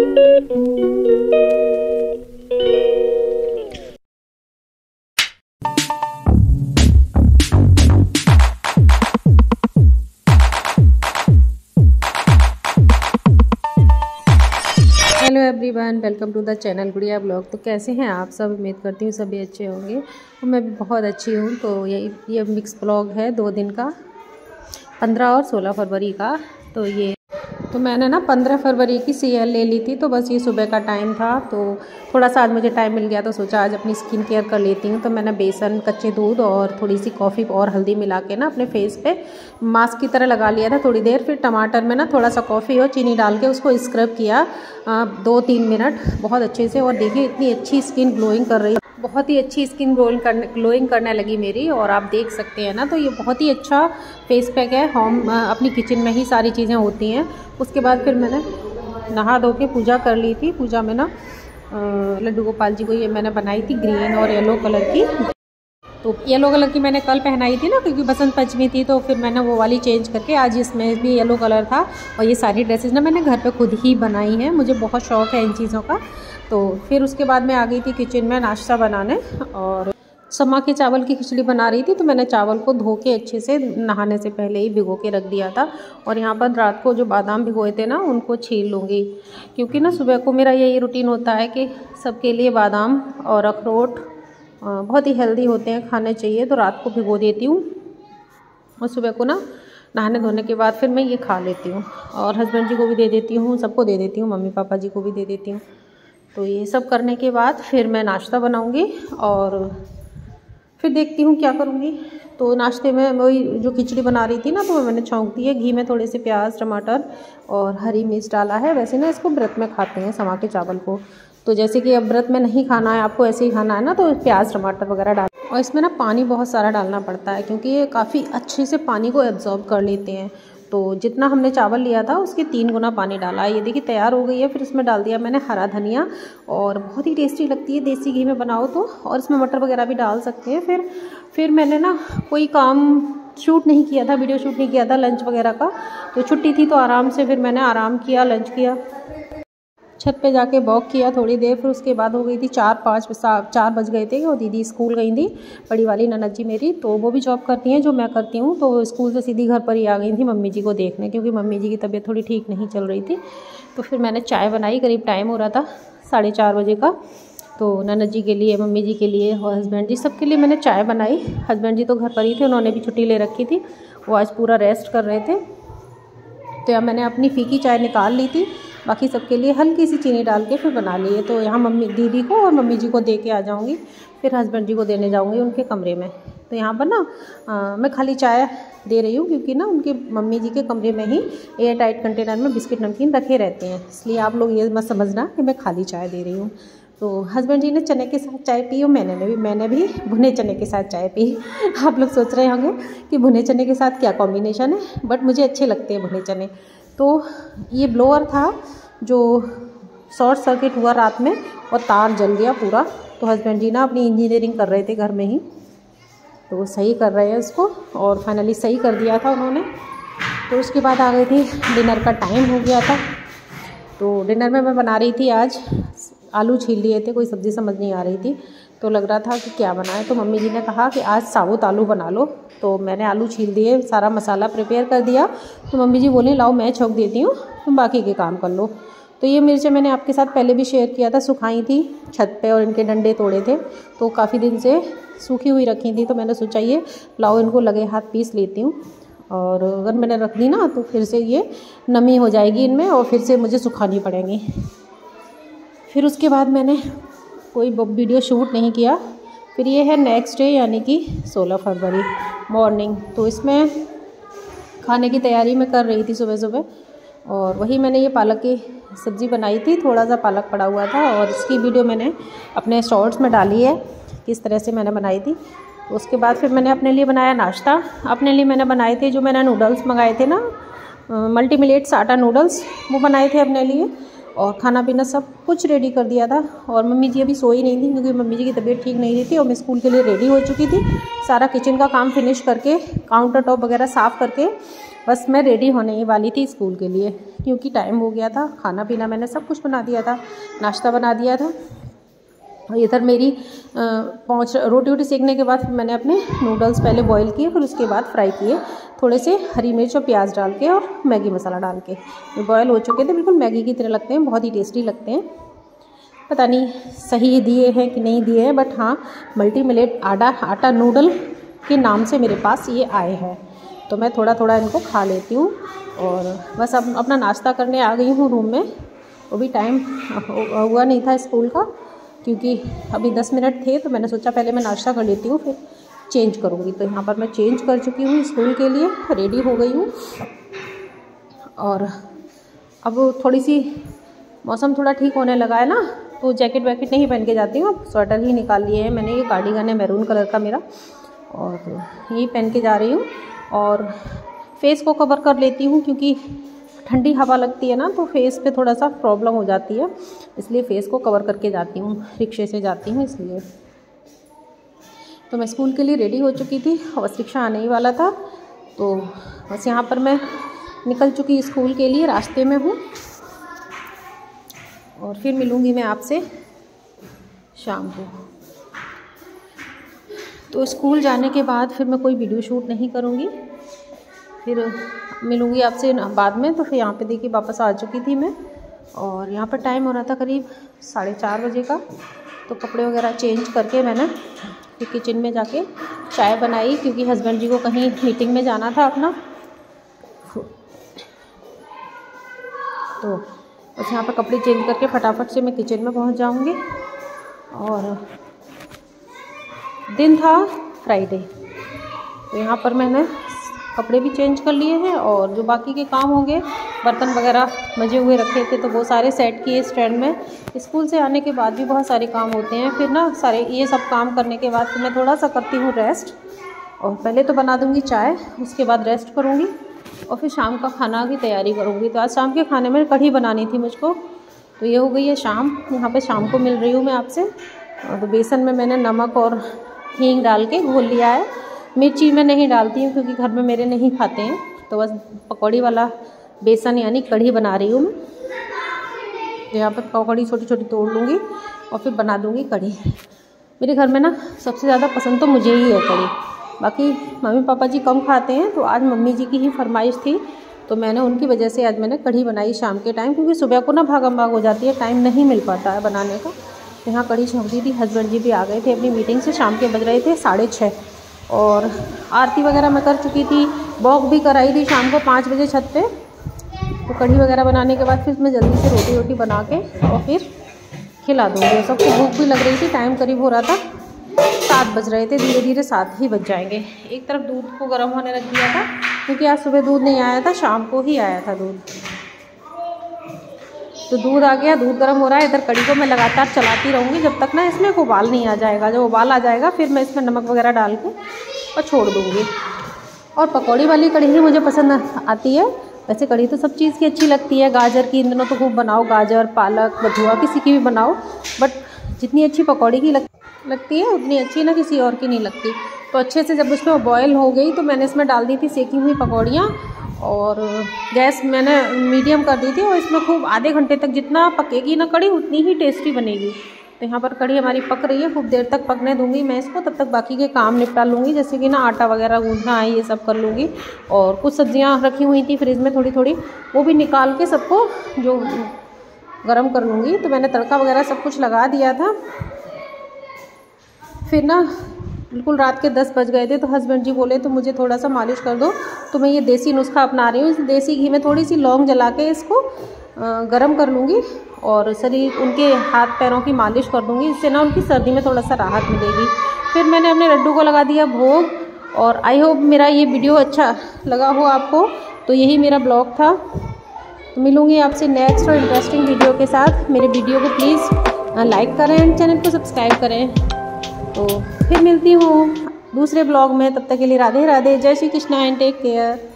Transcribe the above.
Hello everyone, welcome to the channel Gudiya blog. तो कैसे हैं आप सब? उम्मीद करती हूँ सभी अच्छे होंगे और मैं भी बहुत अच्छी हूँ। तो ये मिक्स ब्लॉग है 2 दिन का, 15 और 16 फरवरी का। तो मैंने ना 15 फरवरी की CL ले ली थी। तो बस ये सुबह का टाइम था, तो थोड़ा सा आज मुझे टाइम मिल गया तो सोचा आज अपनी स्किन केयर कर लेती हूँ। तो मैंने बेसन, कच्चे दूध और थोड़ी सी कॉफ़ी और हल्दी मिला के ना अपने फेस पे मास्क की तरह लगा लिया था थोड़ी देर। फिर टमाटर में ना थोड़ा सा कॉफ़ी और चीनी डाल के उसको स्क्रब किया 2-3 मिनट बहुत अच्छे से। और देखिए इतनी अच्छी स्किन ग्लोइंग कर रही है, बहुत ही अच्छी स्किन ग्लोइंग करने लगी मेरी। और आप देख सकते हैं ना, तो ये बहुत ही अच्छा फेस पैक है। अपनी किचन में ही सारी चीज़ें होती हैं। उसके बाद फिर मैंने नहा धो के पूजा कर ली थी। पूजा में ना लड्डू गोपाल जी को ये मैंने बनाई थी ग्रीन और येलो कलर की। तो येलो कलर की मैंने कल पहनाई थी ना, क्योंकि बसंत पंचमी थी। तो फिर मैंने वो वाली चेंज करके आज इसमें भी येलो कलर था। और ये सारी ड्रेसेस ना मैंने घर पे खुद ही बनाई हैं, मुझे बहुत शौक़ है इन चीज़ों का। तो फिर उसके बाद मैं आ गई थी किचन में नाश्ता बनाने, और समा के चावल की खिचड़ी बना रही थी। तो मैंने चावल को धो के अच्छे से नहाने से पहले ही भिगो के रख दिया था। और यहाँ पर रात को जो बादाम भिगोए थे ना, उनको छील लूँगी, क्योंकि ना सुबह को मेरा यही रूटीन होता है कि सबके लिए बादाम और अखरोट बहुत ही हेल्दी होते हैं, खाने चाहिए। तो रात को भिगो देती हूँ और सुबह को ना नहाने धोने के बाद फिर मैं ये खा लेती हूँ। और हस्बैंड जी को भी दे देती हूँ, सबको दे देती हूँ, मम्मी पापा जी को भी दे देती हूँ। तो ये सब करने के बाद फिर मैं नाश्ता बनाऊँगी और फिर देखती हूँ क्या करूँगी। तो नाश्ते में वही जो खिचड़ी बना रही थी ना, तो मैंने छौंक दी है घी में, थोड़े से प्याज, टमाटर और हरी मिर्च डाला है। वैसे ना इसको व्रत में खाते हैं समा के चावल को। तो जैसे कि अब व्रत में नहीं खाना है, आपको ऐसे ही खाना है ना, तो प्याज टमाटर वगैरह डाल। और इसमें ना पानी बहुत सारा डालना पड़ता है, क्योंकि ये काफ़ी अच्छे से पानी को एब्जॉर्ब कर लेते हैं। तो जितना हमने चावल लिया था उसके 3 गुना पानी डाला है। ये देखिए तैयार हो गई है। फिर इसमें डाल दिया मैंने हरा धनिया, और बहुत ही टेस्टी लगती है देसी घी में बनाओ तो। और इसमें मटर वगैरह भी डाल सकते हैं। फिर मैंने ना कोई काम शूट नहीं किया था, वीडियो शूट नहीं किया था लंच वगैरह का। तो छुट्टी थी तो आराम से फिर मैंने आराम किया, लंच किया, छत पे जाके वॉक किया थोड़ी देर। फिर उसके बाद हो गई थी 4 बज गए थे। और दीदी स्कूल गई थी, बड़ी वाली ननद जी मेरी। तो वो भी जॉब करती हैं जो मैं करती हूँ। तो स्कूल से सीधी घर पर ही आ गई थी मम्मी जी को देखने, क्योंकि मम्मी जी की तबीयत थोड़ी ठीक नहीं चल रही थी। तो फिर मैंने चाय बनाई, करीब टाइम हो रहा था 4:30 बजे का। तो ननद जी के लिए, मम्मी जी के लिए और हस्बैंड जी, सबके लिए मैंने चाय बनाई। हस्बैंड जी तो घर पर ही थे, उन्होंने भी छुट्टी ले रखी थी, वो आज पूरा रेस्ट कर रहे थे। तो यहाँ मैंने अपनी फीकी चाय निकाल ली थी, बाकी सबके लिए हल्की सी चीनी डाल के फिर बना लिए। तो यहाँ दीदी को और मम्मी जी को दे के आ जाऊँगी, फिर हस्बैंड जी को देने जाऊँगी उनके कमरे में। तो यहाँ पर ना मैं खाली चाय दे रही हूँ, क्योंकि ना उनके मम्मी जी के कमरे में ही एयर टाइट कंटेनर में बिस्किट नमकीन रखे रहते हैं, इसलिए आप लोग ये मत समझना कि मैं खाली चाय दे रही हूँ। तो हस्बैंड जी ने चने के साथ चाय पी और मैंने भी भुने चने के साथ चाय पी। आप लोग सोच रहे होंगे कि भुने चने के साथ क्या कॉम्बिनेशन है, बट मुझे अच्छे लगते हैं भुने चने। तो ये ब्लोअर था जो शॉर्ट सर्किट हुआ रात में और तार जल गया पूरा। तो हस्बैंड जी ना अपनी इंजीनियरिंग कर रहे थे घर में ही, तो वो सही कर रहे हैं उसको, और फाइनली सही कर दिया था उन्होंने। तो उसके बाद आ गई थी, डिनर का टाइम हो गया था। तो डिनर में मैं बना रही थी आज, आलू छील लिए थे, कोई सब्ज़ी समझ नहीं आ रही थी, तो लग रहा था कि क्या बनाए। तो मम्मी जी ने कहा कि आज साबुत आलू बना लो। तो मैंने आलू छील दिए, सारा मसाला प्रिपेयर कर दिया। तो मम्मी जी बोली लाओ मैं छौंक देती हूँ, तुम बाकी के काम कर लो। तो ये मिर्चें मैंने आपके साथ पहले भी शेयर किया था, सुखाई थी छत पे और इनके डंडे तोड़े थे, तो काफ़ी दिन से सूखी हुई रखी थी। तो मैंने सोचा ये लाओ इनको लगे हाथ पीस लेती हूँ, और अगर मैंने रख दी ना तो फिर से ये नमी हो जाएगी इनमें और फिर से मुझे सुखानी पड़ेंगी। फिर उसके बाद मैंने कोई वीडियो शूट नहीं किया। फिर ये है नेक्स्ट डे, यानी कि 16 फरवरी मॉर्निंग। तो इसमें खाने की तैयारी मैं कर रही थी सुबह सुबह, और वही मैंने ये पालक की सब्ज़ी बनाई थी। थोड़ा सा पालक पड़ा हुआ था और इसकी वीडियो मैंने अपने शॉर्ट्स में डाली है, किस तरह से मैंने बनाई थी। तो उसके बाद फिर मैंने अपने लिए बनाया नाश्ता। अपने लिए मैंने बनाए थे जो मैंने नूडल्स मंगाए थे ना, मल्टी मिलेट्स आटा नूडल्स, वो बनाए थे अपने लिए। और खाना पीना सब कुछ रेडी कर दिया था। और मम्मी जी अभी सोई नहीं थी, क्योंकि मम्मी जी की तबीयत ठीक नहीं रही थी, और मैं स्कूल के लिए रेडी हो चुकी थी। सारा किचन का काम फिनिश करके, काउंटर टॉप वगैरह साफ़ करके बस मैं रेडी होने ही वाली थी स्कूल के लिए, क्योंकि टाइम हो गया था। खाना पीना मैंने सब कुछ बना दिया था, नाश्ता बना दिया था। और इधर मेरी रोटी वोटी सेकने के बाद फिर मैंने अपने नूडल्स पहले बॉईल किए, फिर उसके बाद फ्राई किए, थोड़े से हरी मिर्च और प्याज डाल के और मैगी मसाला डाल के। ये बॉयल हो चुके थे, बिल्कुल मैगी की तरह लगते हैं, बहुत ही टेस्टी लगते हैं। पता नहीं सही दिए हैं कि नहीं दिए हैं, बट हाँ मल्टी मिलेट आटा नूडल के नाम से मेरे पास ये आए हैं, तो मैं थोड़ा थोड़ा इनको खा लेती हूँ। और बस अब अपना नाश्ता करने आ गई हूँ रूम में। वो भी टाइम हुआ नहीं था स्कूल का, क्योंकि अभी 10 मिनट थे, तो मैंने सोचा पहले मैं नाश्ता कर लेती हूँ फिर चेंज करूँगी। तो यहाँ पर मैं चेंज कर चुकी हूँ, स्कूल के लिए रेडी हो गई हूँ। और अब थोड़ी सी मौसम थोड़ा ठीक होने लगा है ना, तो जैकेट वैकेट नहीं पहन के जाती हूँ, अब स्वेटर ही निकाल लिए हैं मैंने। ये कार्डिगन है मैरून कलर का मेरा, और यही पहन के जा रही हूँ। और फेस को कवर कर लेती हूँ, क्योंकि ठंडी हवा लगती है ना, तो फेस पे थोड़ा सा प्रॉब्लम हो जाती है, इसलिए फेस को कवर करके जाती हूँ। रिक्शे से जाती हूँ इसलिए। तो मैं स्कूल के लिए रेडी हो चुकी थी, बस रिक्शा आने ही वाला था, तो बस यहाँ पर मैं निकल चुकी स्कूल के लिए, रास्ते में हूँ। और फिर मिलूँगी मैं आपसे शाम को। तो स्कूल जाने के बाद फिर मैं कोई वीडियो शूट नहीं करूँगी, फिर मिलूँगी आपसे बाद में। तो फिर यहाँ पे देखिए वापस आ चुकी थी मैं, और यहाँ पर टाइम हो रहा था करीब 4:30 बजे का। तो कपड़े वगैरह चेंज करके मैंने फिर किचन में जाके चाय बनाई, क्योंकि हस्बैंड जी को कहीं मीटिंग में जाना था अपना। तो बस यहाँ पर कपड़े चेंज करके फटाफट से मैं किचन में पहुँच जाऊँगी। और दिन था फ्राइडे, तो यहाँ पर मैंने कपड़े भी चेंज कर लिए हैं, और जो बाकी के काम होंगे, बर्तन वगैरह मजे हुए रखे थे तो वो सारे सेट किए स्टैंड में। स्कूल से आने के बाद भी बहुत सारे काम होते हैं, फिर ना सारे ये सब काम करने के बाद फिर मैं थोड़ा सा करती हूँ रेस्ट। और पहले तो बना दूँगी चाय, उसके बाद रेस्ट करूँगी, और फिर शाम का खाना की तैयारी करूँगी। तो आज शाम के खाने में कढ़ी बनानी थी मुझको, तो ये हो गई है शाम। यहाँ पे शाम को मिल रही हूँ मैं आपसे। और तो बेसन में मैंने नमक और हींग डाल के घोल लिया है। मिर्ची मैं नहीं डालती हूँ, क्योंकि घर में मेरे नहीं खाते हैं, तो बस पकौड़ी वाला बेसन यानी कढ़ी बना रही हूँ मैं। तो यहाँ पर पकौड़ी छोटी छोटी तोड़ लूँगी और फिर बना दूँगी कढ़ी। मेरे घर में ना सबसे ज़्यादा पसंद तो मुझे ही है कढ़ी, बाकी मम्मी पापा जी कम खाते हैं। तो आज मम्मी जी की ही फरमाइश थी, तो मैंने उनकी वजह से आज मैंने कढ़ी बनाई शाम के टाइम, क्योंकि सुबह को ना भागम भाग हो जाती है, टाइम नहीं मिल पाता है बनाने का। यहाँ कढ़ी छोंक दी थी, हस्बैंड जी भी आ गए थे अपनी मीटिंग से। शाम के बज रहे थे 6:30, और आरती वगैरह मैं कर चुकी थी, वॉक भी कराई थी शाम को 5 बजे छत पे। तो कढ़ी वगैरह बनाने के बाद फिर मैं जल्दी से रोटी वोटी बना के और फिर खिला दूँगी। सबको भूख भी लग रही थी, टाइम करीब हो रहा था 7 बज रहे थे, धीरे धीरे 7 ही बज जाएंगे। एक तरफ दूध को गर्म होने रख दिया था, क्योंकि आज सुबह दूध नहीं आया था, शाम को ही आया था दूध। तो दूध आ गया, दूध गर्म हो रहा है। इधर कढ़ी को मैं लगातार चलाती रहूँगी जब तक ना इसमें एक उबाल नहीं आ जाएगा। जब उबाल आ जाएगा फिर मैं इसमें नमक वगैरह डाल के और छोड़ दूँगी। और पकौड़ी वाली कढ़ी ही मुझे पसंद आती है। वैसे कढ़ी तो सब चीज़ की अच्छी लगती है, गाजर की इन दिनों तो खूब बनाओ, गाजर पालक बथुआ किसी की भी बनाओ, बट जितनी अच्छी पकौड़ी की लगती है उतनी अच्छी ना किसी और की नहीं लगती। तो अच्छे से जब उसमें बॉयल हो गई तो मैंने इसमें डाल दी थी सेकी हुई पकौड़ियाँ, और गैस मैंने मीडियम कर दी थी। और इसमें खूब आधे घंटे तक जितना पकेगी ना कढ़ी उतनी ही टेस्टी बनेगी। तो यहाँ पर कढ़ी हमारी पक रही है, खूब देर तक पकने दूंगी मैं इसको। तब तक बाकी के काम निपटा लूँगी, जैसे कि ना आटा वगैरह गूँथना है, ये सब कर लूँगी। और कुछ सब्जियाँ रखी हुई थी फ्रिज में थोड़ी थोड़ी, वो भी निकाल के सबको जो गरम कर लूँगी। तो मैंने तड़का वगैरह सब कुछ लगा दिया था। फिर ना बिल्कुल रात के 10 बज गए थे, तो हस्बैंड जी बोले तो मुझे थोड़ा सा मालिश कर दो। तो मैं ये देसी नुस्खा अपना रही हूँ। इस देसी घी में थोड़ी सी लौंग जला के इसको गरम कर लूँगी, और शरीर उनके हाथ पैरों की मालिश कर दूँगी। इससे ना उनकी सर्दी में थोड़ा सा राहत मिलेगी। फिर मैंने अपने लड्डू को लगा दिया भोग। और आई होप मेरा ये वीडियो अच्छा लगा हो आपको। तो यही मेरा ब्लॉग था। तो मिलूँगी आपसे नेक्स्ट और इंटरेस्टिंग वीडियो के साथ। मेरे वीडियो को प्लीज़ लाइक करें, चैनल को सब्सक्राइब करें। तो फिर मिलती हूँ दूसरे ब्लॉग में, तब तक के लिए राधे राधे, जय Shri Krishna and take care.